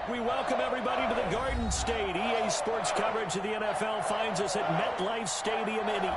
We welcome everybody to the Garden State. EA Sports coverage of the NFL finds us at MetLife Stadium in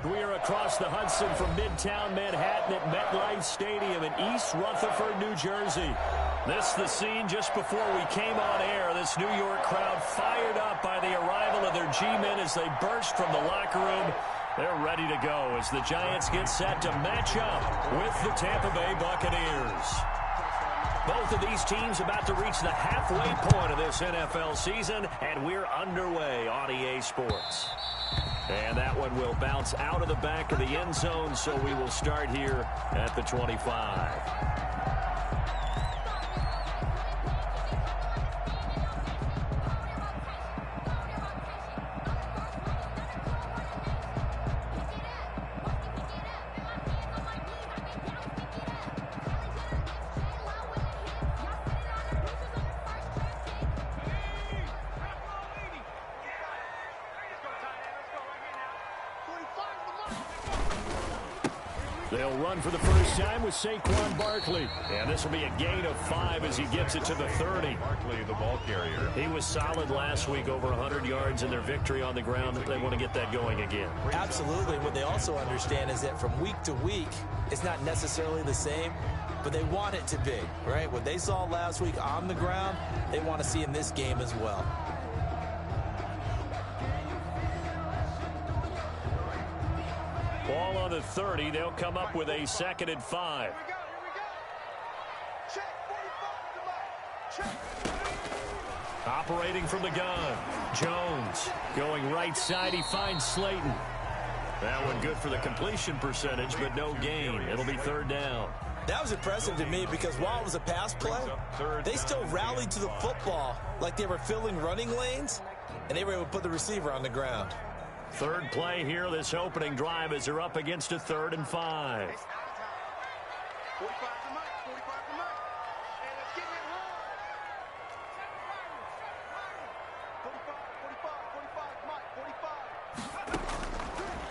We are across the Hudson from Midtown Manhattan at MetLife Stadium in East Rutherford, New Jersey. This is the scene just before we came on air. This New York crowd fired up by the arrival of their G-men as they burst from the locker room. They're ready to go as the Giants get set to match up with the Tampa Bay Buccaneers. Both of these teams about to reach the halfway point of this NFL season, and we're underway on EA Sports. And that one will bounce out of the back of the end zone, so we will start here at the 25. They'll run for the first time with Saquon Barkley. And this will be a gain of 5 as he gets it to the 30. Barkley, the ball carrier. He was solid last week, over 100 yards in their victory on the ground. They want to get that going again. Absolutely. What they also understand is that from week to week, it's not necessarily the same, but they want it to be, right? What they saw last week on the ground, they want to see in this game as well. Ball on the 30. They'll come up with a 2nd and 5. Operating from the gun. Jones going right side. He finds Slayton. That one good for the completion percentage, but no gain. It'll be 3rd down. That was impressive to me because while it was a pass play, they still rallied to the football like they were filling running lanes, and they were able to put the receiver on the ground. 3rd play here, this opening drive, as they're up against a 3rd and 5.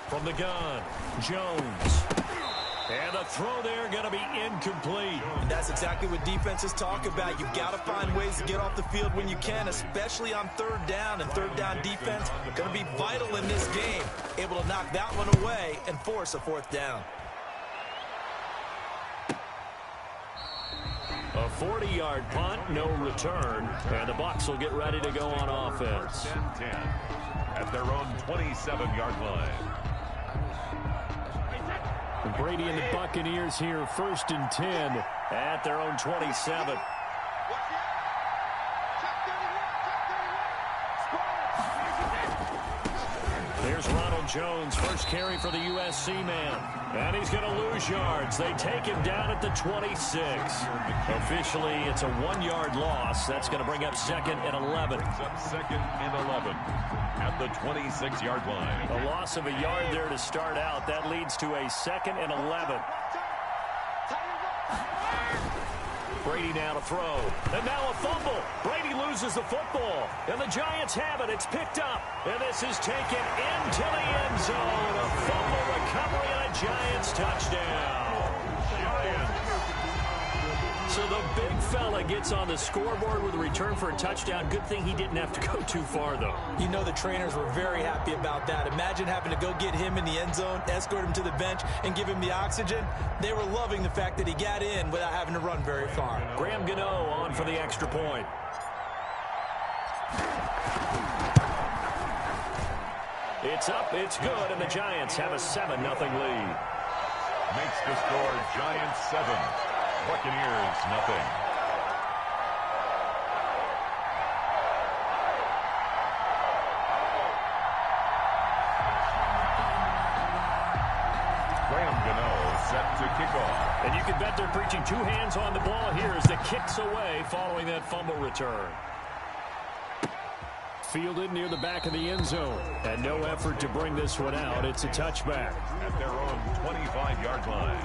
From the gun, Jones. And the throw there going to be incomplete. And that's exactly what defenses talk about. You've got to find ways to get off the field when you can, especially on 3rd down. And 3rd down defense going to be vital in this game. Able to knock that one away and force a 4th down. A 40-yard punt, no return. And the Bucs will get ready to go on offense. 10-10 at their own 27-yard line. Brady and the Buccaneers here, 1st and 10 at their own 27. Jones, first carry for the USC man. And he's going to lose yards. They take him down at the 26. Officially, it's a 1-yard loss. That's going to bring up 2nd and 11. Second and 11 at the 26-yard line. A loss of a yard there to start out. That leads to a 2nd and 11. Brady now to throw. And now a fumble. Brady loses the football. And the Giants have it. It's picked up. And this is taken into the end zone. A fumble recovery and a Giants touchdown. Giants. So the big fella gets on the scoreboard with a return for a touchdown. Good thing he didn't have to go too far, though. You know the trainers were very happy about that. Imagine having to go get him in the end zone, escort him to the bench, and give him the oxygen. They were loving the fact that he got in without having to run very far. Graham Gano on for the extra point. It's up, it's good, and the Giants have a 7-0 lead. Makes the score Giants 7. Buccaneers nothing. Graham Gano set to kick off. And you can bet they're preaching 2 hands on the ball here as the kick's away following that fumble return. Fielded near the back of the end zone. And no effort to bring this one out. It's a touchback. At their own 25-yard line.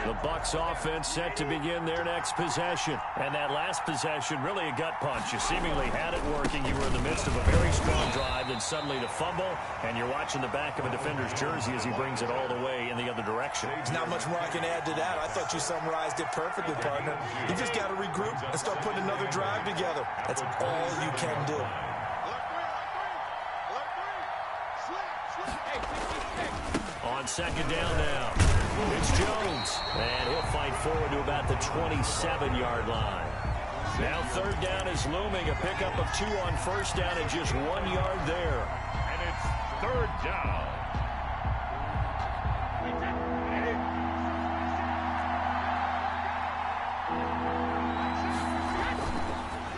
The Bucs offense set to begin their next possession. And that last possession, really a gut punch. You seemingly had it working. You were in the midst of a very strong drive, then suddenly the fumble, and you're watching the back of a defender's jersey as he brings it all the way in the other direction. There's not much more I can add to that. I thought you summarized it perfectly, partner. You just got to regroup and start putting another drive together. That's all you can do. On second down now, it's Jones, and he'll fight forward to about the 27-yard line. Now third down is looming, a pickup of 2 on first down and just 1 yard there. And it's third down.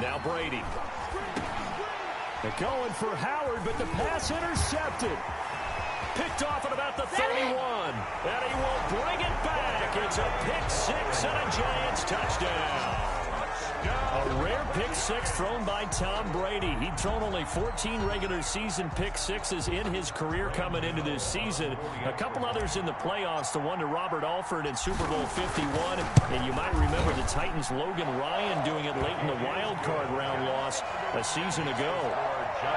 Now Brady. They're going for Howard, but the pass intercepted. Picked off at about the 31. And he will bring it back. It's a pick 6 and a Giants touchdown. A rare pick 6 thrown by Tom Brady. He'd thrown only 14 regular season pick 6s in his career coming into this season. A couple others in the playoffs, the one to Robert Alford in Super Bowl 51. And you might remember the Titans' Logan Ryan doing it late in the wild card round loss a season ago.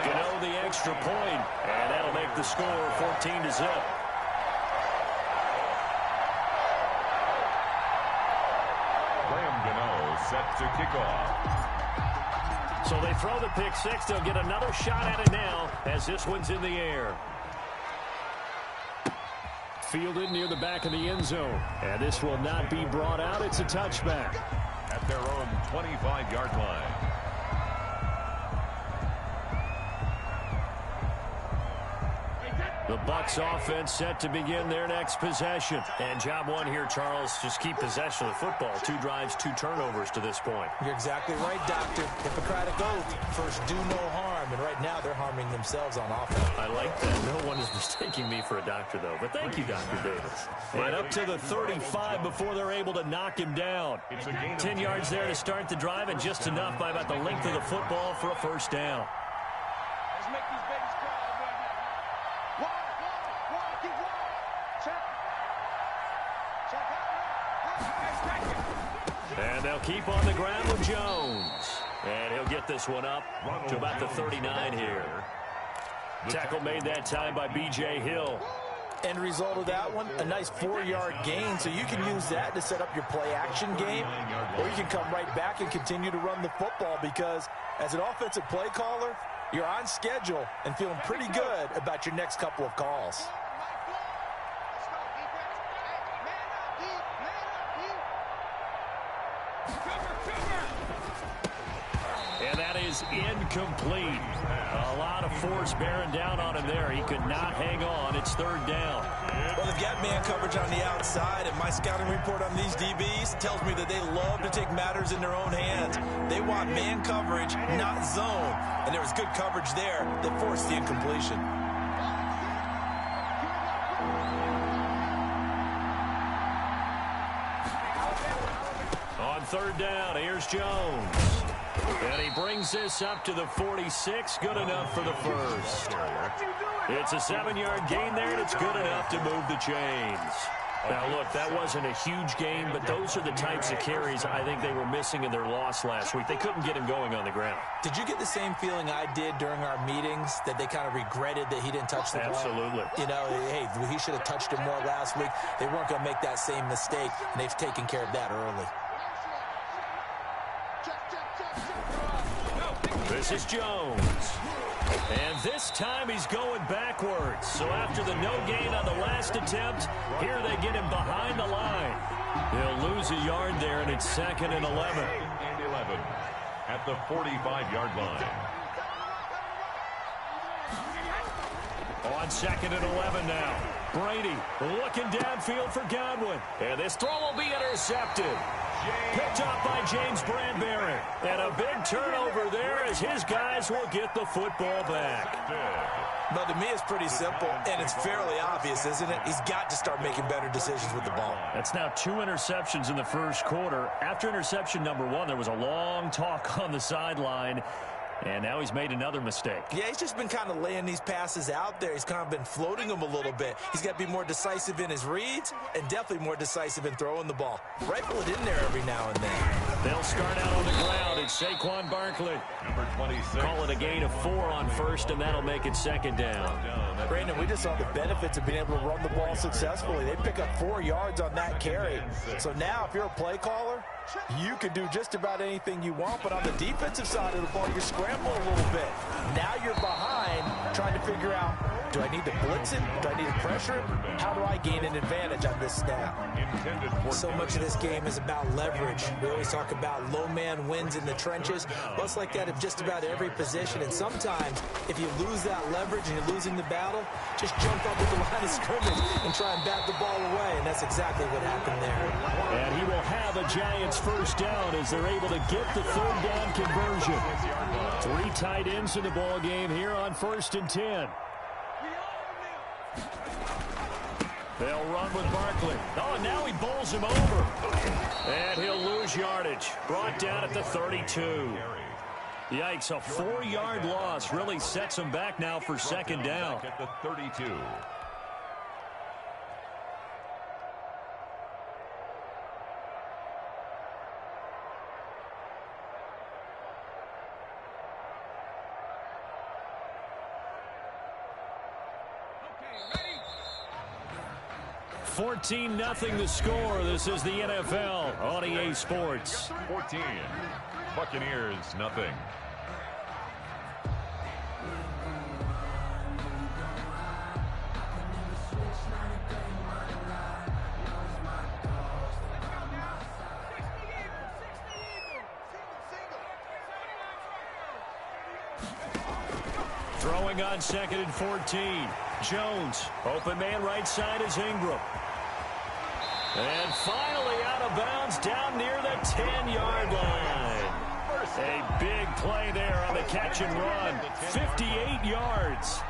Gano the extra point, and that'll make the score 14-0. Graham Gano set to kick off. So they throw the pick 6. They'll get another shot at it now as this one's in the air. Fielded near the back of the end zone. And this will not be brought out. It's a touchback. At their own 25-yard line. The Bucs offense set to begin their next possession. And job one here, Charles, just keep possession of the football. 2 drives, 2 turnovers to this point. You're exactly right, Doctor. Hippocratic oath. First, do no harm. And right now, they're harming themselves on offense. I like that. No one is mistaking me for a doctor, though. But thank you, Dr. Davis. And up to the 35 before they're able to knock him down. 10 yards there to start the drive, and just enough by about the length of the football for a first down. Let's make these babies cry. And they'll keep on the ground with Jones. And he'll get this one up to about the 39 here. Tackle made that time by B.J. Hill. End result of that one, a nice 4-yard gain. So you can use that to set up your play-action game, or you can come right back and continue to run the football because as an offensive play caller, you're on schedule and feeling pretty good about your next couple of calls. is incomplete. A lot of force bearing down on him there. He could not hang on. It's third down. Well, they've got man coverage on the outside, and my scouting report on these DBs tells me that they love to take matters in their own hands. They want man coverage, not zone. And there was good coverage there that forced the incompletion. On third down, here's Jones. And he brings this up to the 46. Good enough for the first. It's a 7-yard gain there, and it's good enough to move the chains. Now, look, that wasn't a huge game, but those are the types of carries I think they were missing in their loss last week. They couldn't get him going on the ground. Did you get the same feeling I did during our meetings, that they kind of regretted that he didn't touch the ball? Absolutely. You know, hey, he should have touched it more last week. They weren't going to make that same mistake, and they've taken care of that early. This is Jones. And this time he's going backwards. So after the no gain on the last attempt, here they get him behind the line. He'll lose a yard there, and it's 2nd and 11. And 11 at the 45-yard line. On 2nd and 11 now. Brady looking downfield for Godwin. And this throw will be intercepted. Picked up by James Bradbury. And a big turnover there as his guys will get the football back. But to me, it's pretty simple, and it's fairly obvious, isn't it? He's got to start making better decisions with the ball. That's now 2 interceptions in the first quarter. After interception number 1, there was a long talk on the sideline. And now he's made another mistake. Yeah, he's just been kind of laying these passes out there. He's kind of been floating them a little bit. He's got to be more decisive in his reads and definitely more decisive in throwing the ball. Rifle it in there every now and then. They'll start out on the ground. It's Saquon Barkley. Number 26. Call it a gain of 4 on first, and that'll make it 2nd down. Brandon, we just saw the benefits of being able to run the ball successfully. They pick up 4 yards on that carry. So now if you're a play caller, you can do just about anything you want, but on the defensive side of the ball, you're scrambling a little bit. Now you're behind, trying to figure out, do I need to blitz him? Do I need to pressure him? How do I gain an advantage on this snap? So much of this game is about leverage. We always talk about low man wins in the trenches. Well, it's like that at just about every position. And sometimes, if you lose that leverage and you're losing the battle, just jump up at the line of scrimmage and try and bat the ball away. And that's exactly what happened there. And he will have a Giants first down as they're able to get the 3rd down conversion. 3 tight ends in the ball game here on 1st and 10. They'll run with Barkley. Oh, and now he bowls him over. And he'll lose yardage. Brought down at the 32. Yikes, a 4-yard loss really sets him back now for 2nd down. At the 32. Okay, 14-0 the score. This is the NFL on EA Sports. 14. Buccaneers, nothing. Throwing on 2nd and 14. Jones, open man right side is Ingram. And finally out of bounds down near the 10-yard line. A big play there on the catch and run. 58 yards.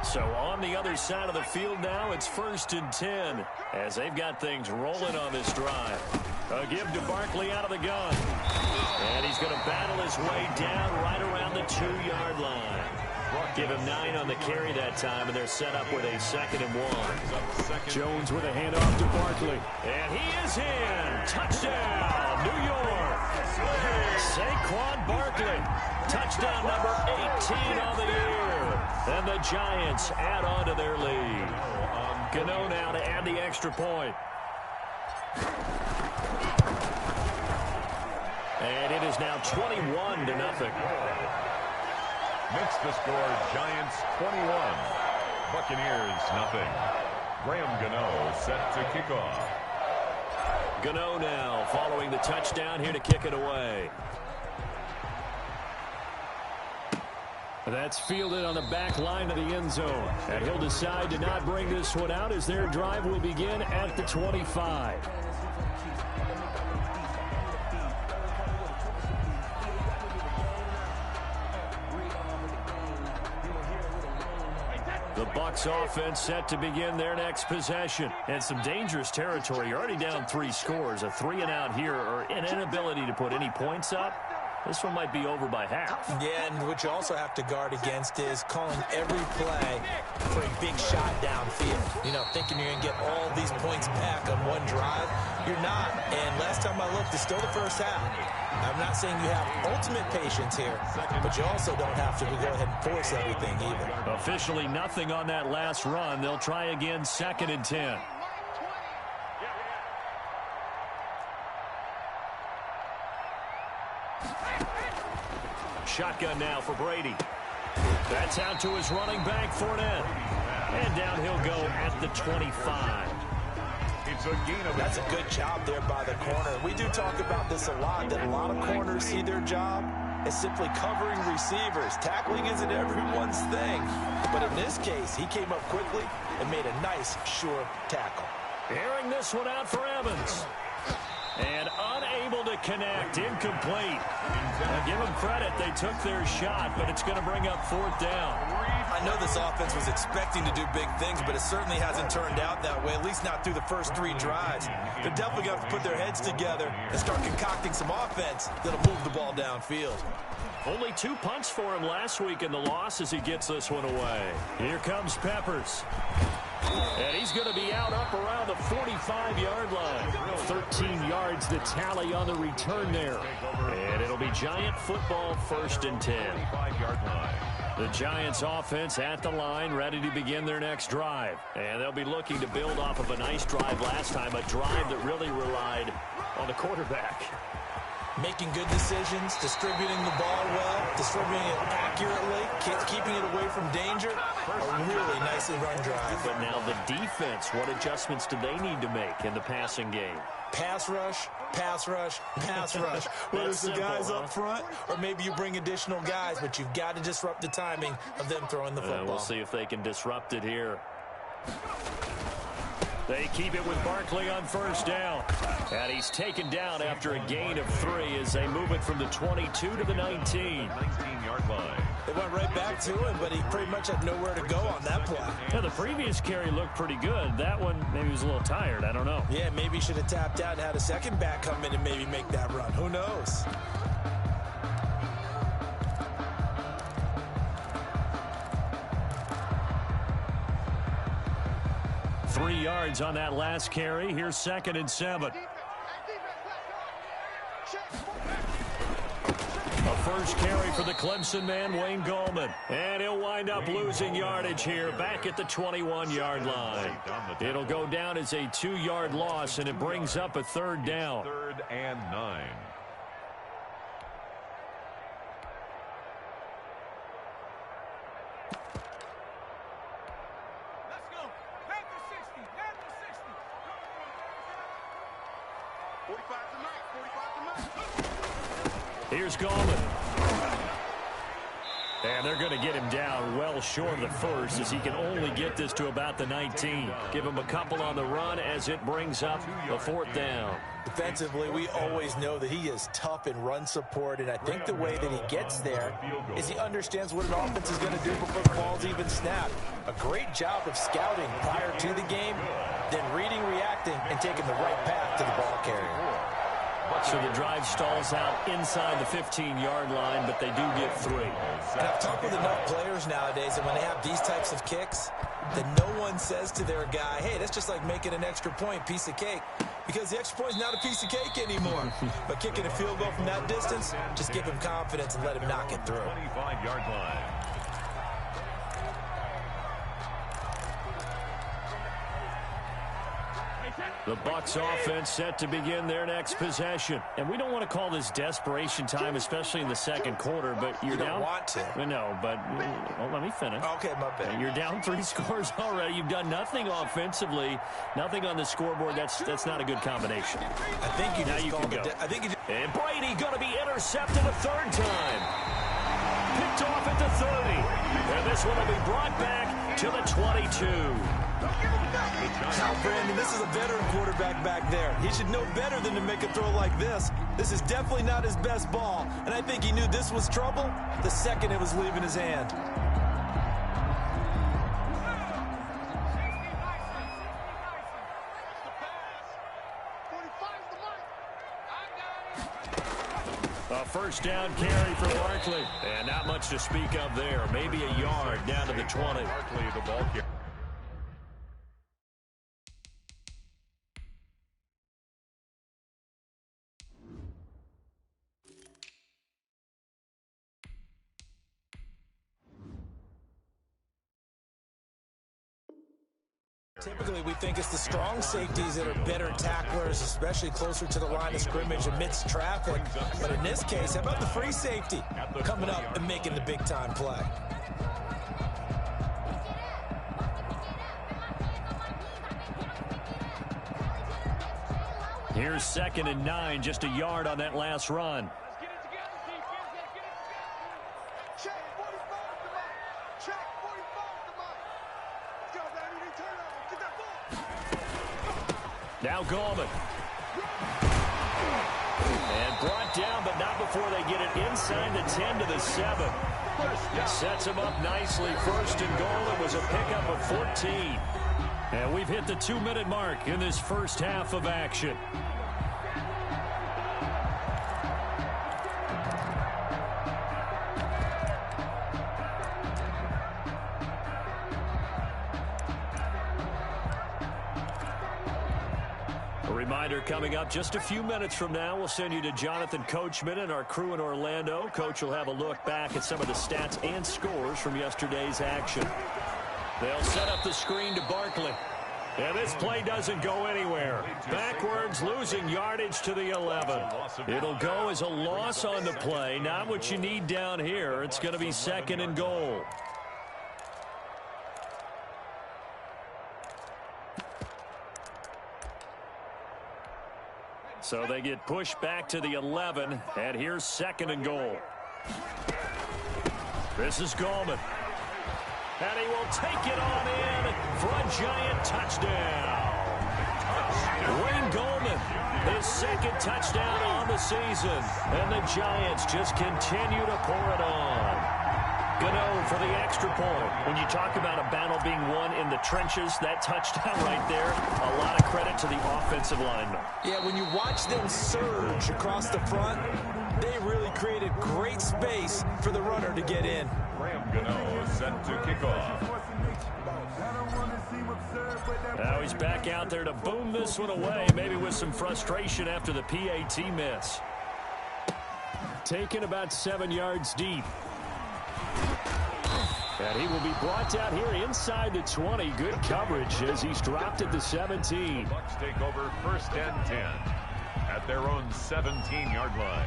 So on the other side of the field now, it's 1st and 10 as they've got things rolling on this drive. A give to Barkley out of the gun. And he's going to battle his way down right around the 2-yard line. Give him 9 on the carry that time, and they're set up with a 2nd and 1. Jones with a handoff to Barkley. And he is in. Touchdown, New York. Saquon Barkley. Touchdown number 18 on the year. And the Giants add on to their lead. Gano now to add the extra point. And it is now 21-0. Makes the score Giants 21. Buccaneers nothing. Graham Gano set to kick off. Gano now following the touchdown here to kick it away. That's fielded on the back line of the end zone. And he'll decide to not bring this one out as their drive will begin at the 25. The Bucs offense set to begin their next possession. And some dangerous territory. You're already down 3 scores. A 3-and-out here or an inability to put any points up. This one might be over by half. Yeah, and what you also have to guard against is calling every play for a big shot downfield. You know, thinking you're going to get all these points back on one drive. You're not. And last time I looked, it's still the first half. I'm not saying you have ultimate patience here, but you also don't have to go ahead and force everything either. Officially nothing on that last run. They'll try again, 2nd and 10. Shotgun now for Brady. That's out to his running back, Fournette. And down he'll go at the 25. That's a good job there by the corner. We do talk about this a lot, that a lot of corners see their job as simply covering receivers. Tackling isn't everyone's thing. But in this case, he came up quickly and made a nice, sure tackle. Airing this one out for Evans. And unable to connect, incomplete. Now give them credit, they took their shot, but it's going to bring up 4th down. I know this offense was expecting to do big things, but it certainly hasn't turned out that way, at least not through the first 3 drives. They're definitely going to have to put their heads together and start concocting some offense that'll move the ball downfield. Only 2 punts for him last week in the loss as he gets this one away. Here comes Peppers. And he's going to be out up around the 45-yard line. 13 yards the tally on the return there. And it'll be Giant football, 1st and 10. The Giants offense at the line, ready to begin their next drive. And they'll be looking to build off of a nice drive last time, a drive that really relied on the quarterback. Making good decisions, distributing the ball well, distributing it accurately, keeping it away from danger. A really nicely run drive. But now the defense, what adjustments do they need to make in the passing game? Pass rush, pass rush, pass rush. Whether it's the guys up front or maybe you bring additional guys, but you've got to disrupt the timing of them throwing the football. We'll see if they can disrupt it here. They keep it with Barkley on 1st down. And he's taken down after a gain of 3 as they move it from the 22 to the 19. 19-yard line. They went right back to him, but he pretty much had nowhere to go on that play. Yeah, the previous carry looked pretty good. That one, maybe he was a little tired. I don't know. Yeah, maybe he should have tapped out and had a second back come in and maybe make that run. Who knows? Three yards on that last carry. Here's 2nd and 7. A first carry for the Clemson man, Wayne Gallman. And he'll wind up losing yardage here back at the 21-yard line. It'll go down as a 2-yard loss, and it brings up a 3rd down. 3rd and 9. Here's Gallman. And they're going to get him down well short of the 1st as he can only get this to about the 19. Give him a couple on the run as it brings up the 4th down. Defensively, we always know that he is tough in run support, and I think the way that he gets there is he understands what an offense is going to do before the ball's even snapped. A great job of scouting prior to the game, then reading, reacting, and taking the right path to the ball carrier. So the drive stalls out inside the 15-yard line, but they do get 3. And I've talked with enough players nowadays, and when they have these types of kicks, that no one says to their guy, hey, that's just like making an extra point, piece of cake. Because the extra point is not a piece of cake anymore. But kicking a field goal from that distance, just give him confidence and let him knock it through. 25-yard line. The Bucs offense set to begin their next possession. And we don't want to call this desperation time, especially in the 2nd quarter, but you're down. You don't want to. No, but well, let me finish. Okay, my bad. You're down 3 scores already. You've done nothing offensively, nothing on the scoreboard. That's not a good combination. I think you just can go. I think you And Brady going to be intercepted a 3rd time. Picked off at the And this one will be brought back to the 22. Now, Brandon, this is a veteran quarterback back there. He should know better than to make a throw like this. This is definitely not his best ball, and I think he knew this was trouble the second it was leaving his hand. A first down carry for Barkley. And not much to speak of there. Maybe a yard down to the 20. Barkley, the ball carrier. Typically, we think it's the strong safeties that are better tacklers, especially closer to the line of scrimmage amidst traffic. But in this case, how about the free safety coming up and making the big-time play? Here's 2nd and 9, just a yard on that last run. Now Gallman. And brought down, but not before they get it inside the 10 to the 7. Sets him up nicely. 1st and goal. It was a pickup of 14. And we've hit the 2-minute mark in this first half of action. Reminder coming up just a few minutes from now. We'll send you to Jonathan Coachman and our crew in Orlando. Coach will have a look back at some of the stats and scores from yesterday's action. They'll set up the screen to Barkley. And this play doesn't go anywhere. Backwards, losing yardage to the 11. It'll go as a loss on the play. Not what you need down here. It's going to be 2nd and goal. So they get pushed back to the 11, and here's 2nd and goal. This is Gallman. And he will take it on in for a giant touchdown. Wayne Gallman, his 2nd touchdown on the season. And the Giants just continue to pour it on. Gano for the extra point. When you talk about a battle being won in the trenches, that touchdown right there, a lot of credit to the offensive linemen. Yeah, when you watch them surge across the front, they really created great space for the runner to get in. Gano set to kick off. Now he's back out there to boom this one away, maybe with some frustration after the PAT miss. Taken about 7 yards deep. And he will be brought down here inside the 20. Good coverage as he's dropped at the 17. The Bucs take over 1st and 10 at their own 17-yard line.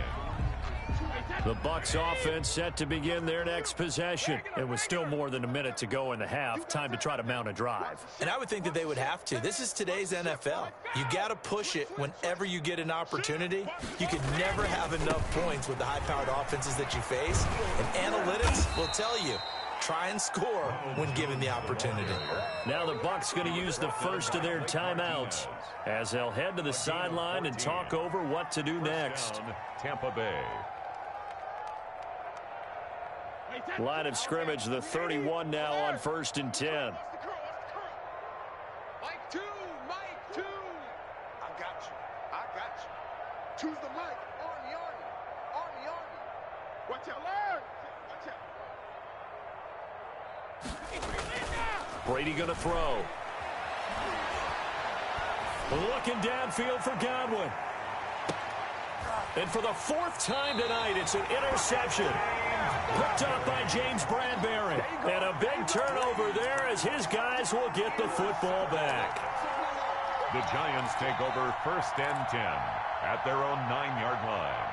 The Bucs offense set to begin their next possession. It was still more than a minute to go in the half. Time to try to mount a drive. And I would think that they would have to. This is today's NFL. You got to push it whenever you get an opportunity. You can never have enough points with the high-powered offenses that you face. And analytics will tell you, try and score when given the opportunity. Now the Bucs going to use the first of their timeouts as they'll head to the sideline and talk over what to do next. Tampa Bay. Line of scrimmage, the 31 now on 1st and 10. Mike 2, Mike 2. I got you. Choose the mic. Army. Watch out, Larry. Watch out. Brady going to throw. Looking downfield for Godwin. And for the 4th time tonight, it's an interception. Picked up by James Bradbury. And a big turnover there as his guys will get the football back. The Giants take over 1st and 10 at their own 9-yard line.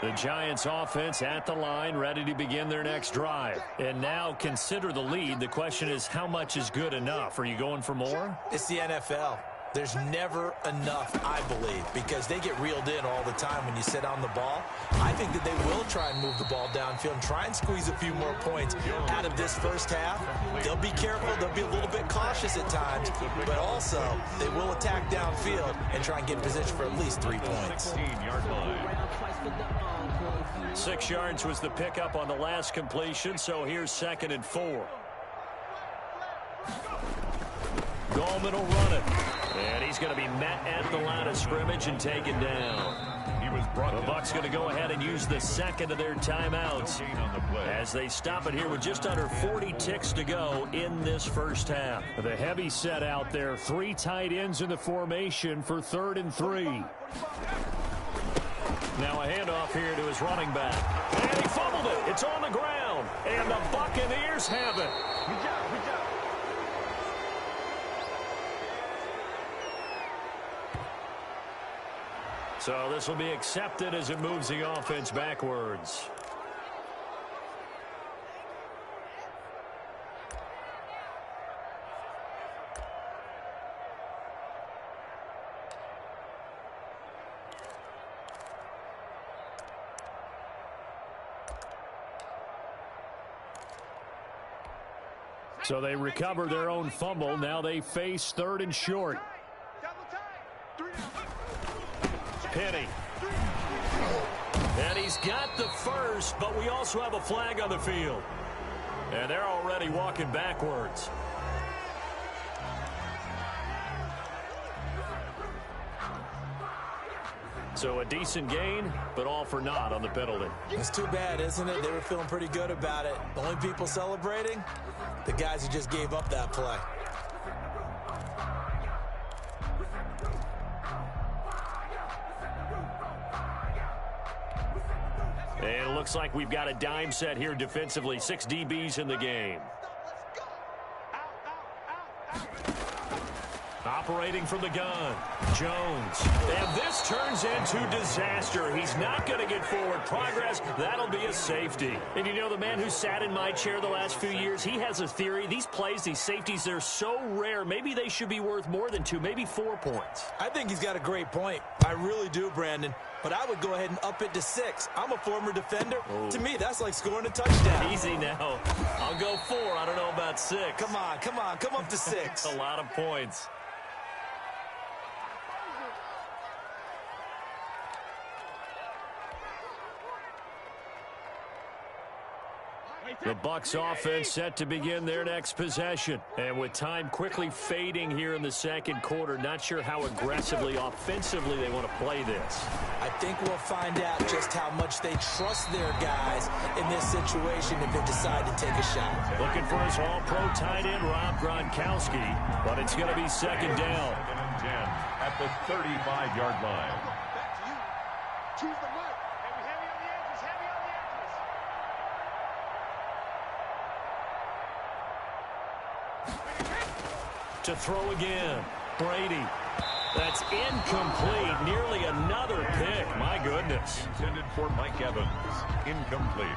The Giants offense at the line, ready to begin their next drive. And now consider the lead. The question is, how much is good enough? Are you going for more? It's the NFL. There's never enough, I believe, because they get reeled in all the time when you sit on the ball. I think that they will try and move the ball downfield and try and squeeze a few more points out of this first half. They'll be careful. They'll be a little bit cautious at times, but also they will attack downfield and try and get in position for at least 3 points. 16-yard line. 6 yards was the pickup on the last completion, so here's 2nd and 4. Gallman will run it. And he's going to be met at the line of scrimmage and taken down. The Bucs going to go ahead and use the second of their timeouts as they stop it here with just under 40 ticks to go in this first half. The heavy set out there. 3 tight ends in the formation for 3rd and 3. Now a handoff here to his running back. And he fumbled it. It's on the ground. And the Buccaneers have it. Good job, good job. So this will be accepted as it moves the offense backwards. So they recover their own fumble. Now they face 3rd and short. Penny. And he's got the first, but we also have a flag on the field. And they're already walking backwards. So a decent gain, but all for naught on the penalty. It's too bad, isn't it? They were feeling pretty good about it. The only people celebrating, the guys who just gave up that play. And it looks like we've got a dime set here defensively. 6 DBs in the game. Operating from the gun, Jones. And this turns into disaster. He's not going to get forward progress. That'll be a safety. And you know, the man who sat in my chair the last few years, he has a theory. These plays, these safeties, they're so rare. Maybe they should be worth more than 2, maybe 4 points. I think he's got a great point. I really do, Brandon. But I would go ahead and up it to 6. I'm a former defender. Oh. To me, that's like scoring a touchdown. Easy now. I'll go 4. I don't know about 6. Come on, come on. Come up to 6. A lot of points. The Bucs offense set to begin their next possession. And with time quickly fading here in the second quarter, not sure how aggressively, offensively they want to play this. I think we'll find out just how much they trust their guys in this situation if they decide to take a shot. Looking for his all-pro tight end, Rob Gronkowski, but it's going to be second down. 2nd and 10 at the 35-yard line. Back to you. Choose the mark. Heavy on the edges, heavy on the edges. To throw again, Brady. That's incomplete. Nearly another pick. My goodness. Intended for Mike Evans. Incomplete.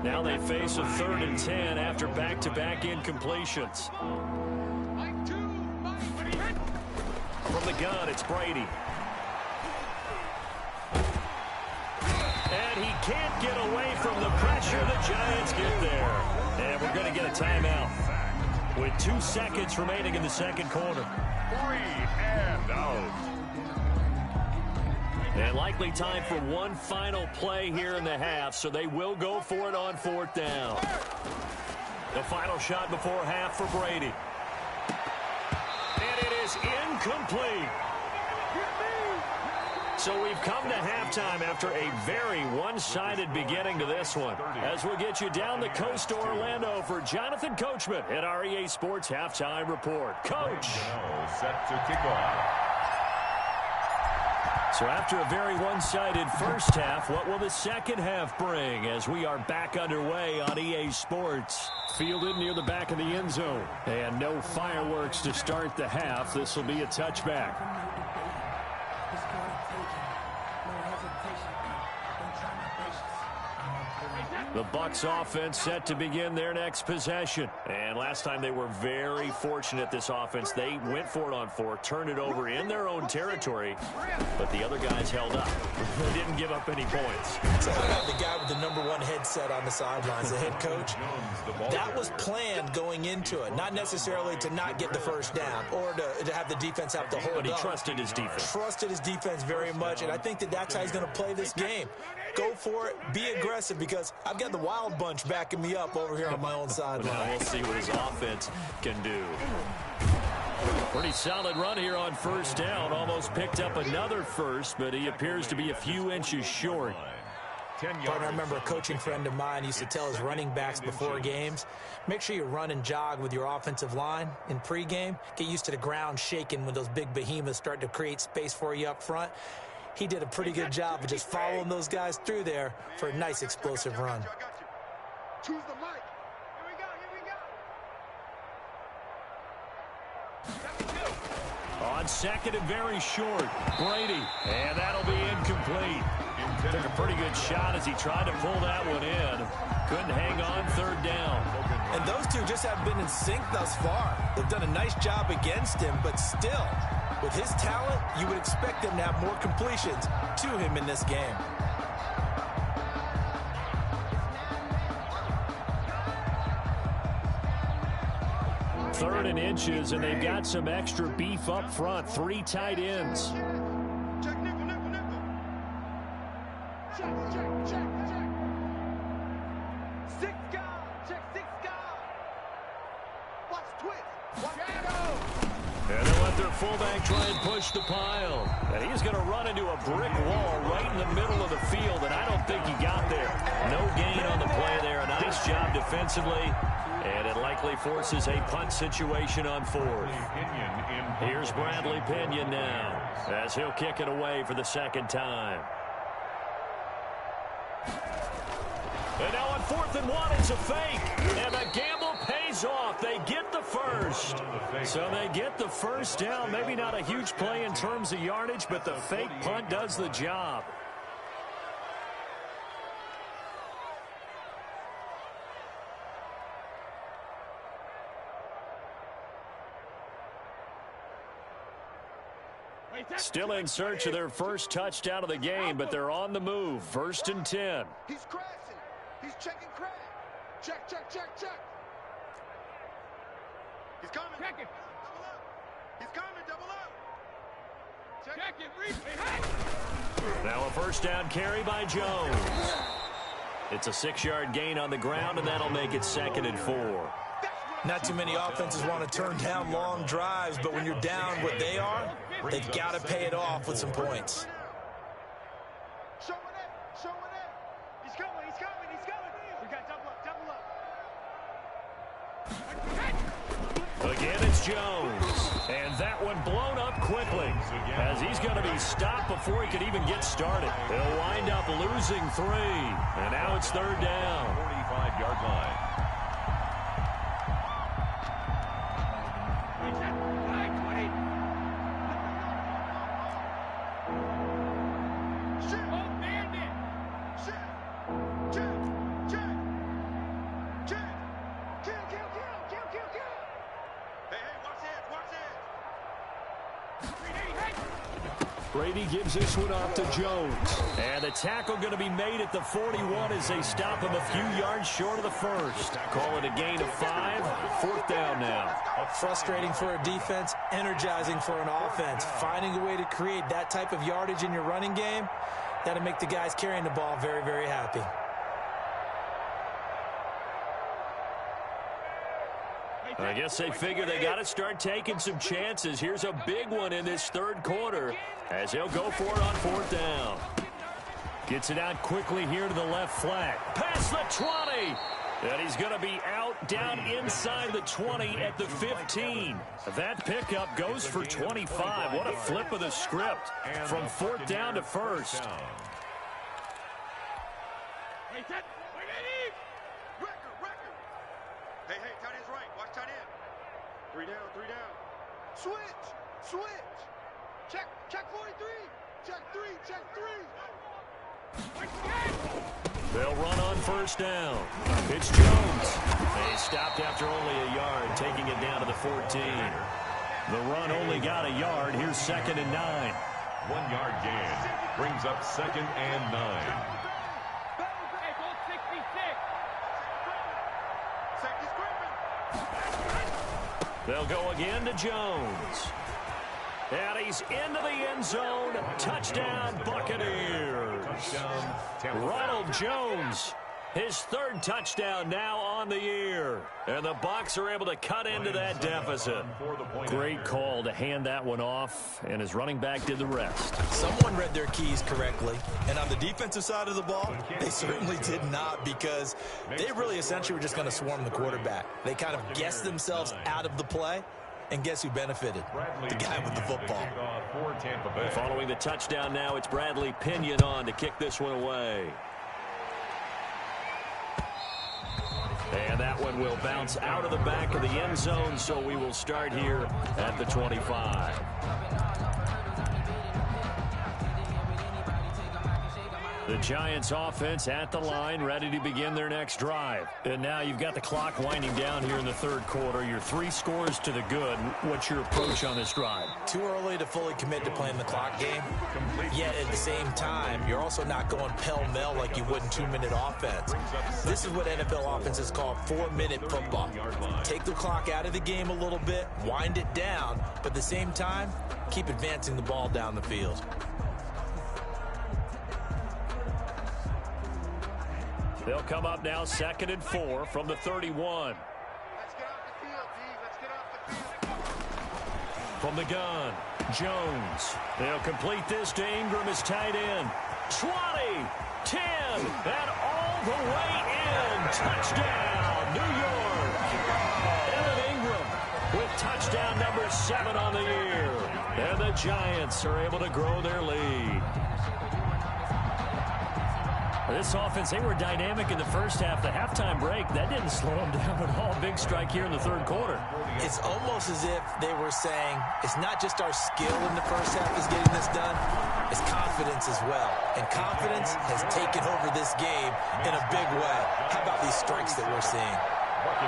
Now they face a 3rd and 10 after back-to-back incompletions. From the gun, it's Brady. And he can't get away from the pressure. The Giants get there. And we're going to get a timeout with 2 seconds remaining in the second quarter. 3 and out. And likely time for one final play here in the half, so they will go for it on 4th down. The final shot before half for Brady. And it is incomplete. So we've come to halftime after a very one-sided beginning to this one. As we'll get you down the coast to Orlando for Jonathan Coachman at our EA Sports Halftime Report. Coach. Set to kick off. So after a very one-sided first half, what will the second half bring as we are back underway on EA Sports? Fielded near the back of the end zone. And no fireworks to start the half. This will be a touchback. The Bucs offense set to begin their next possession. And last time they were very fortunate, this offense. They went for it on 4, turned it over in their own territory, but the other guys held up. They didn't give up any points. So I got the guy with the #1 headset on the sidelines, the head coach. That was planned going into it, not necessarily to not get the first down or to have the defense have to hold up. But he trusted his defense. Trusted his defense very much, and I think that's how he's going to play this game. Go for it. Be aggressive, because I've got the Wild Bunch backing me up over here on my own sideline. Now we'll see what his offense can do. Pretty solid run here on first down. Almost picked up another first, but he appears to be a few inches short. But I remember a coaching friend of mine used to tell his running backs before games, make sure you run and jog with your offensive line in pregame. Get used to the ground shaking when those big behemoths start to create space for you up front. He did a pretty good job of just following those guys through there for a nice explosive run. Choose the mic. Here we go. On second and very short, Brady, and that'll be incomplete. Took a pretty good shot as he tried to pull that one in. Couldn't hang on third down. And those two just haven't been in sync thus far. They've done a nice job against him, but still, with his talent, you would expect them to have more completions to him in this game. Third and inches, and they've got some extra beef up front. 3 tight ends. Check nickel, nickel, nickel. Check. 6 guard. Check 6 guard. Watch twist. Watch shadow. And they'll let their fullback try and push the pile. And he's going to run into a brick wall right in the middle of the field, and I don't think he got there. No gain on the play there. A nice job defensively, and it likely forces a punt situation on 4th. Here's Bradley Pinion now, as he'll kick it away for the second time. And now on 4th and 1, it's a fake. And the gamble pays off. They get the first. So they get the first down. Maybe not a huge play in terms of yardage, but the fake punt does the job. Still in search of their first touchdown of the game, but they're on the move. 1st and 10. He's crashing. He's checking crash. Check. He's coming. Check it. Double up. He's coming. Double up. Check it. Repeat. Now a first down carry by Jones. It's a 6-yard gain on the ground, and that'll make it 2nd and 4. Not too many offenses want to turn down long drives, but when you're down what they are, they've got to pay it off with some points. Showing it. He's coming. We got double up. Again, it's Jones. And that one blown up quickly, as he's going to be stopped before he could even get started. He'll wind up losing 3. And now it's 3rd down. 45-yard line. Brady gives this one off to Jones. And the tackle going to be made at the 41 as they stop him a few yards short of the first. Call it a gain of 5. 4th down now. Frustrating for a defense, energizing for an offense. Finding a way to create that type of yardage in your running game, that'll make the guys carrying the ball very, very happy. I guess they figure they got to start taking some chances. Here's a big one in this 3rd quarter as they'll go for it on 4th down. Gets it out quickly here to the left flat. Past the 20. And he's going to be out down inside the 20 at the 15. That pickup goes for 25. What a flip of the script from 4th down to 1st. Hey, tight end's right. Watch tight end. 3 down. Switch. Check 43. Check 3. They'll run on first down. It's Jones. They stopped after only a yard, taking it down to the 14. The run only got a yard. Here's 2nd and 9. 1 yard gain brings up 2nd and 9. They'll go again to Jones. And he's into the end zone. Touchdown, Buccaneers. Ronald Jones, his 3rd touchdown now on the year. And the Bucs are able to cut into that deficit. Great call to hand that one off, and his running back did the rest. Someone read their keys correctly. And on the defensive side of the ball, they certainly did not, because they really essentially were just going to swarm the quarterback. They kind of guessed themselves out of the play. And guess who benefited? The guy with the football. Following the touchdown now, it's Bradley Pinion on to kick this one away. And that one will bounce out of the back of the end zone, so we will start here at the 25. The Giants offense at the line, ready to begin their next drive. And now you've got the clock winding down here in the 3rd quarter. You're 3 scores to the good. What's your approach on this drive? Too early to fully commit to playing the clock game. Yet at the same time, you're also not going pell-mell like you would in 2-minute offense. This is what NFL offenses call 4-minute football. Take the clock out of the game a little bit, wind it down, but at the same time, keep advancing the ball down the field. They'll come up now 2nd and 4 from the 31. Let's get off the field, D. Let's get off the field. From the gun, Jones. They'll complete this to Ingram as tight end. 20, 10, and all the way in. Touchdown, New York. Evan Ingram with touchdown number 7 on the year. And the Giants are able to grow their lead. This offense, they were dynamic in the first half. The halftime break, that didn't slow them down at all. Big strike here in the 3rd quarter. It's almost as if they were saying, it's not just our skill in the first half is getting this done, it's confidence as well. And confidence has taken over this game in a big way. How about these strikes that we're seeing?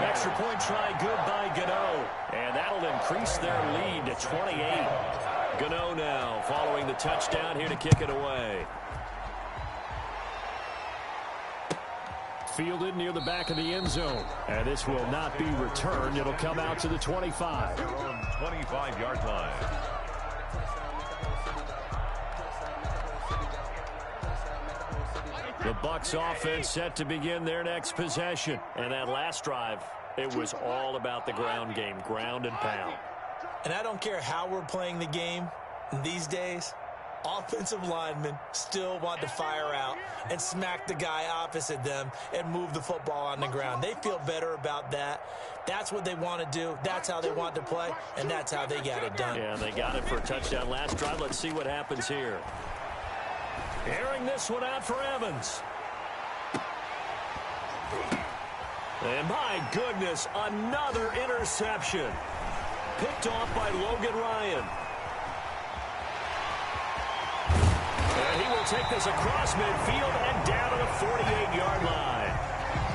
Extra point try good by Gano. And that'll increase their lead to 28. Gano now following the touchdown here to kick it away. Fielded near the back of the end zone. And this will not be returned. It'll come out to the 25. Their own 25-yard line. The Bucs offense set to begin their next possession. And that last drive, it was all about the ground game, ground and pound. And I don't care how we're playing the game these days, offensive linemen still want to fire out and smack the guy opposite them and move the football on the ground. They feel better about that. That's what they want to do. That's how they want to play, and that's how they got it done. Yeah, they got it for a touchdown last drive. Let's see what happens here. Airing this one out for Evans. And my goodness, another interception. Picked off by Logan Ryan. And he will take this across midfield and down to the 48-yard line.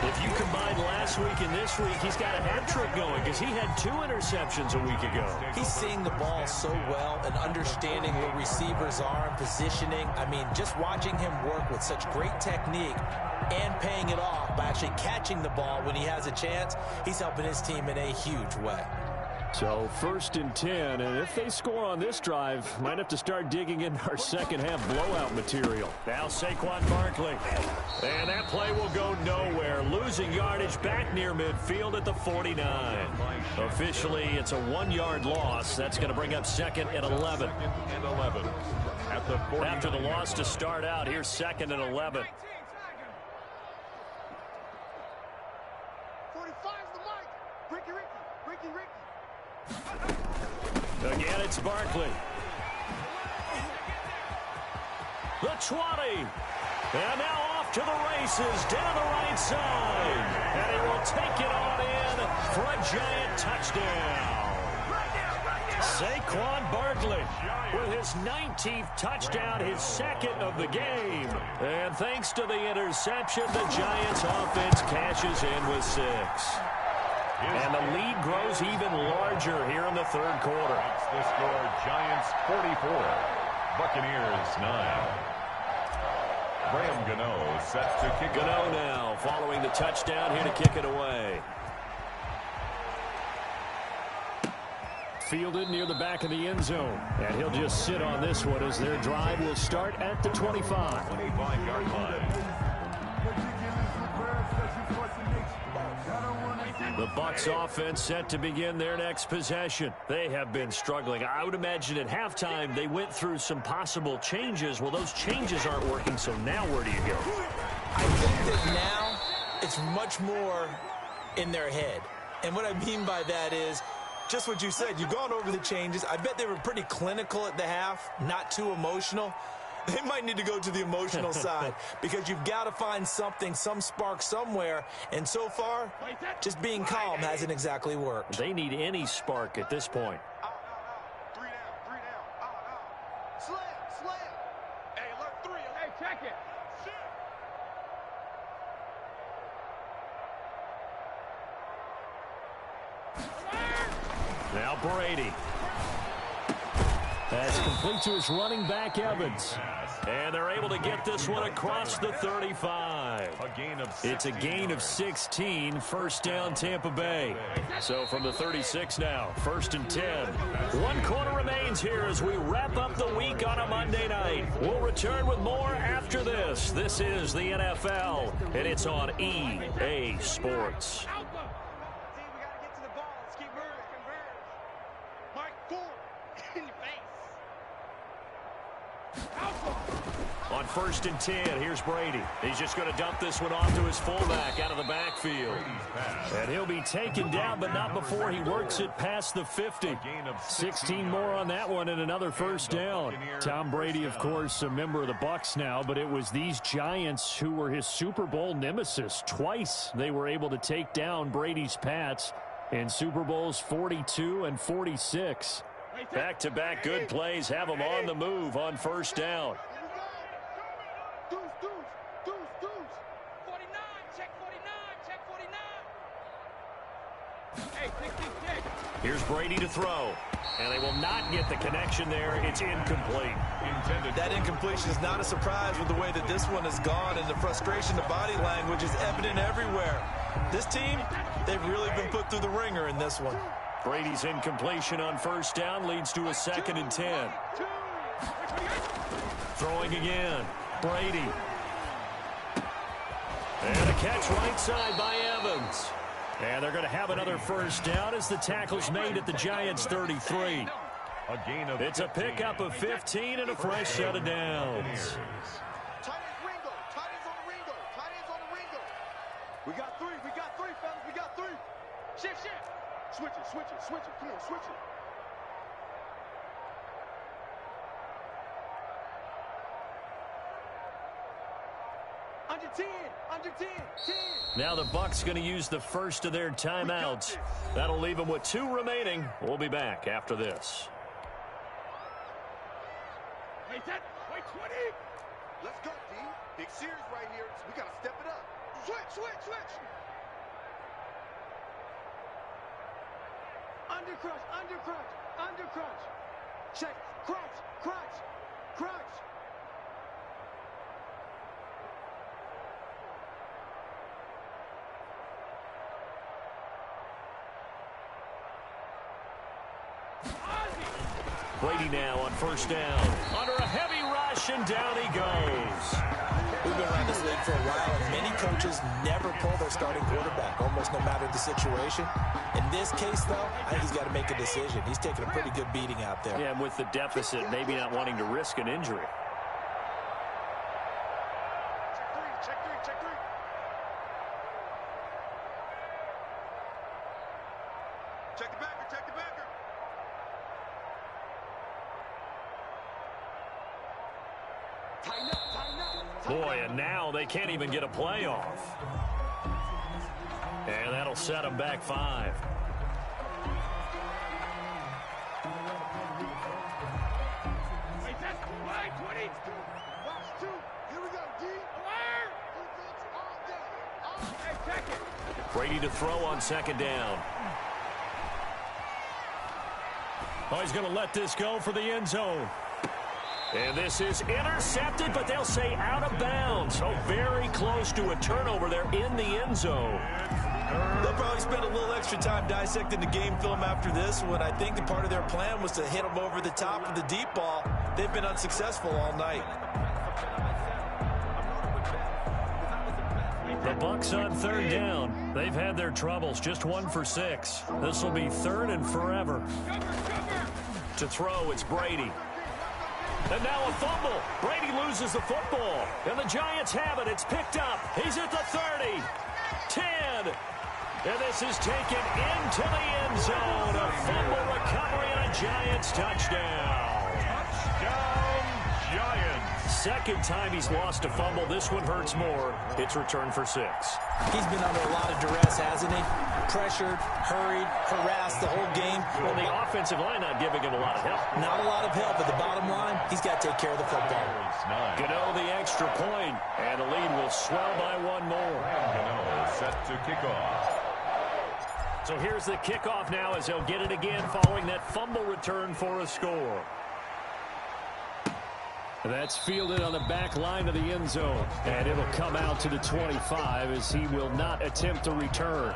If you combine last week and this week, he's got a hat trick going because he had 2 interceptions a week ago. He's seeing the ball so well and understanding where receivers are and positioning. I mean, just watching him work with such great technique and paying it off by actually catching the ball when he has a chance, he's helping his team in a huge way. So 1st and 10, and if they score on this drive, might have to start digging into our second half blowout material. Now Saquon Barkley. And that play will go nowhere. Losing yardage back near midfield at the 49. Officially, it's a 1-yard loss. That's going to bring up 2nd and 11. At the 49. After the loss to start out, here's 2nd and 11. 45's the mic. Ricky. Again, it's Barkley. The 20. And now off to the races down the right side. And he will take it on in for a Giant touchdown. Saquon Barkley with his 19th touchdown, his second of the game. And thanks to the interception, the Giants offense cashes in with 6. And the lead grows even larger here in the third quarter. That's the score, Giants 44, Buccaneers 9. Graham Gano set to kick it. Gano now following the touchdown here to kick it away. Fielded near the back of the end zone. And he'll just sit on this one as their drive will start at the 25. 25-yard line. The Bucs offense set to begin their next possession. They have been struggling. I would imagine at halftime they went through some possible changes. Well, those changes aren't working, so now where do you go? I think that now it's much more in their head. And what I mean by that is just what you said. You've gone over the changes. I bet they were pretty clinical at the half, not too emotional. They might need to go to the emotional side because you've got to find something, some spark somewhere. And so far, just being calm hasn't exactly worked. They need any spark at this point. Three down. Slam. Hey, alert 3. Hey, check it. Now Brady. That's complete to his running back, Evans. And they're able to get this one across the 35. It's a gain of 16, first down Tampa Bay. So from the 36 now, 1st and 10. 1 quarter remains here as we wrap up the week on a Monday night. We'll return with more after this. This is the NFL, and it's on EA Sports. On 1st and 10, here's Brady. He's just going to dump this one off to his fullback out of the backfield. And he'll be taken down, but not before he works it past the 50. 16 more on that one and another first down. Tom Brady, of course, a member of the Bucs now, but it was these Giants who were his Super Bowl nemesis. Twice they were able to take down Brady's Pats in Super Bowls 42 and 46. Back-to-back good plays have them on the move on first down. Deuce. 49, check 49. Hey, 66. Here's Brady to throw. And they will not get the connection there. It's incomplete. That incompletion is not a surprise with the way that this one has gone, and the frustration, the body language is evident everywhere. This team, they've really been put through the ringer in this one. Brady's incompletion on first down leads to a 2nd and 10. Throwing again. Brady. And a catch right side by Evans. And they're going to have another first down as the tackle's made at the Giants' 33. It's a pickup of 15 and a fresh set of downs. Tight ends on the Ringo. We got three, fellas. We got 3. Shift. Switch it. Come on, switch it. Under 10. Now the Bucs going to use the first of their timeouts. That'll leave them with 2 remaining. We'll be back after this. Wait 20. Let's go, D. Big series right here. We got to step it up. Switch. Under crunch. Check. Crunch. Brady now on first down. Under a heavy rush, and down he goes. We've been around this league for a while, and many coaches never pull their starting quarterback, almost no matter the situation. In this case, though, I think he's got to make a decision. He's taking a pretty good beating out there. Yeah, and with the deficit, maybe not wanting to risk an injury. Check three. Check the backer. Tighten up. Boy, and now they can't even get a play off. And that'll set them back 5. Brady to throw on second down. Oh, he's going to let this go for the end zone. And this is intercepted, but they'll say out of bounds. So very close to a turnover there in the end zone. They'll probably spend a little extra time dissecting the game film after this one. I think the part of their plan was to hit them over the top of the deep ball. They've been unsuccessful all night. The Bucs on third down. They've had their troubles, just 1 for 6. This will be third and forever. To throw, it's Brady. And now a fumble. Brady loses the football. And the Giants have it. It's picked up. He's at the 30. 10. And this is taken into the end zone. A fumble recovery and a Giants touchdown. Touchdown, Giants. Second time he's lost a fumble. This one hurts more. It's returned for 6. He's been under a lot of duress, hasn't he? Pressured, hurried, harassed the whole game. Well, the offensive line not giving him a lot of help. Not a lot of help, but the bottom line, he's got to take care of the football. Gano the extra point, and the lead will swell by 1 more. Gano set to kick off. So here's the kickoff now as they'll get it again following that fumble return for a score. That's fielded on the back line of the end zone. And it'll come out to the 25 as he will not attempt to return.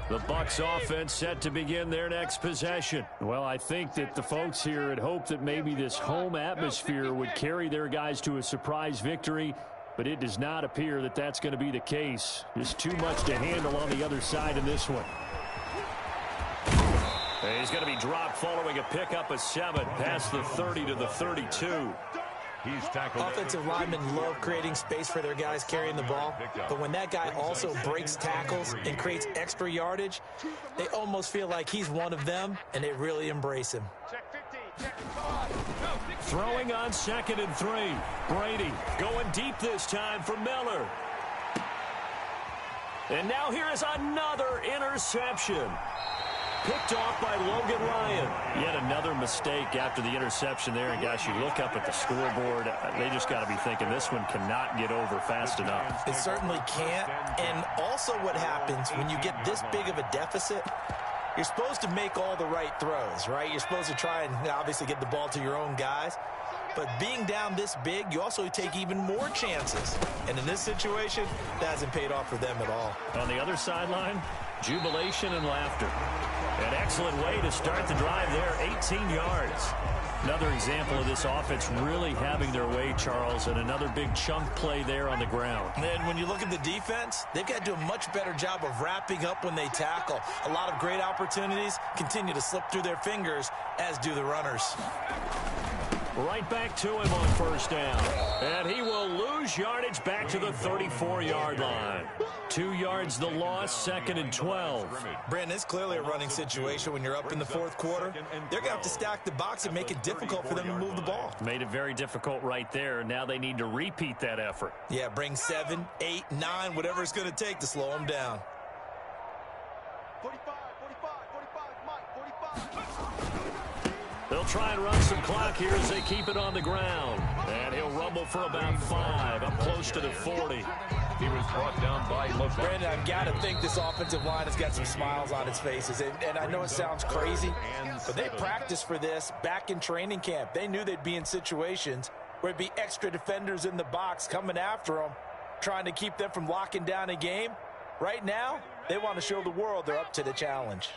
The Bucs offense set to begin their next possession. Well, I think that the folks here had hoped that maybe this home atmosphere would carry their guys to a surprise victory, but it does not appear that that's going to be the case. Just too much to handle on the other side in this one. He's going to be dropped following a pickup of 7 past the 30 to the 32. He's tackled. Offensive linemen love creating space for their guys carrying the ball, but when that guy also breaks tackles and creates extra yardage, they almost feel like he's one of them, and they really embrace him. Throwing on 2nd and 3. Brady going deep this time for Miller. And now here is another interception. Picked off by Logan Ryan. Yet another mistake after the interception there. And, gosh, you look up at the scoreboard, they just got to be thinking this one cannot get over fast enough. It certainly can't. And also what happens when you get this big of a deficit, you're supposed to make all the right throws, right? You're supposed to try and obviously get the ball to your own guys. But being down this big, you also take even more chances. And in this situation, that hasn't paid off for them at all. On the other sideline, jubilation and laughter. An excellent way to start the drive there, 18 yards. Another example of this offense really having their way, Charles, and another big chunk play there on the ground. And then when you look at the defense, they've got to do a much better job of wrapping up when they tackle. A lot of great opportunities continue to slip through their fingers, as do the runners. Right back to him on first down. And he will lose yardage back to the 34-yard line. 2 yards the loss, 2nd and 12. Brandon, it's clearly a running situation when you're up in the fourth quarter. They're going to have to stack the box and make it difficult for them to move the ball. Made it very difficult right there. Now they need to repeat that effort. Yeah, bring 7, 8, 9, whatever it's going to take to slow them down. 45, 45, 45, Mike, 45. They'll try and run some clock here as they keep it on the ground. And he'll rumble for about 5, up close to the 40. He was brought down by LeBron. Brandon, I've got to think this offensive line has got some smiles on its faces. And I know it sounds crazy, but they practiced for this back in training camp. They knew they'd be in situations where there'd be extra defenders in the box coming after them, trying to keep them from locking down a game. Right now, they want to show the world they're up to the challenge.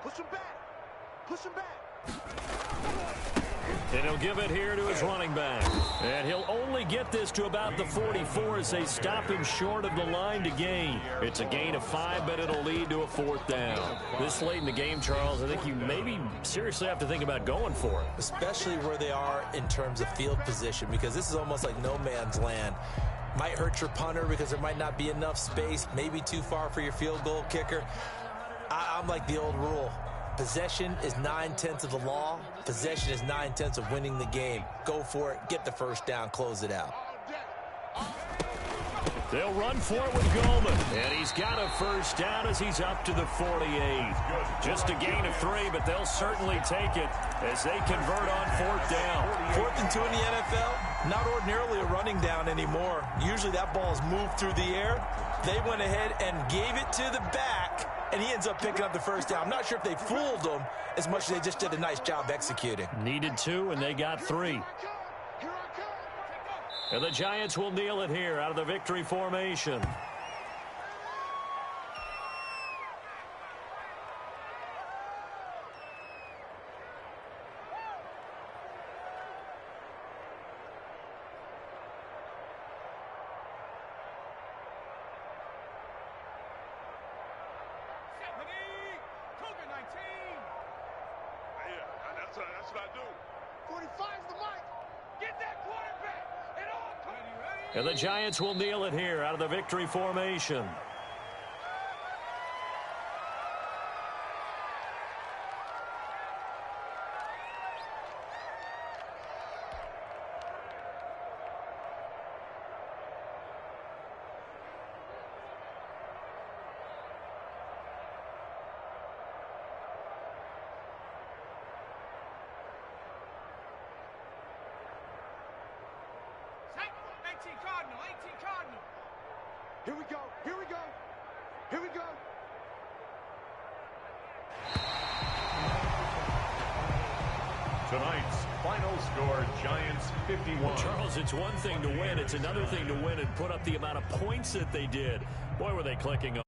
Push him back. Push him back. And he'll give it here to his running back. And he'll only get this to about the 44 as they stop him short of the line to gain. It's a gain of 5, but it'll lead to a 4th down. This late in the game, Charles, I think you maybe seriously have to think about going for it. Especially where they are in terms of field position, because this is almost like no man's land. Might hurt your punter because there might not be enough space, maybe too far for your field goal kicker. I'm like the old rule. Possession is 9/10 of the law. Possession is 9/10 of winning the game. Go for it. Get the first down. Close it out. They'll run for it with Goldman. And he's got a first down as he's up to the 48. Just a gain of 3, but they'll certainly take it as they convert on 4th down. 4th and 2 in the NFL, not ordinarily a running down anymore. Usually that ball's moved through the air. They went ahead and gave it to the back, and he ends up picking up the first down. I'm not sure if they fooled him as much as they just did a nice job executing. Needed 2, and they got 3. And the Giants will kneel it here out of the victory formation. That's what I do. 45's the mic. Get that quarterback. And the Giants will kneel it here out of the victory formation. Here we go. Here we go. Here we go. Tonight's final score, Giants 51. Well, Charles, it's one thing to win. It's another thing to win and put up the amount of points that they did. Boy, were they clicking on.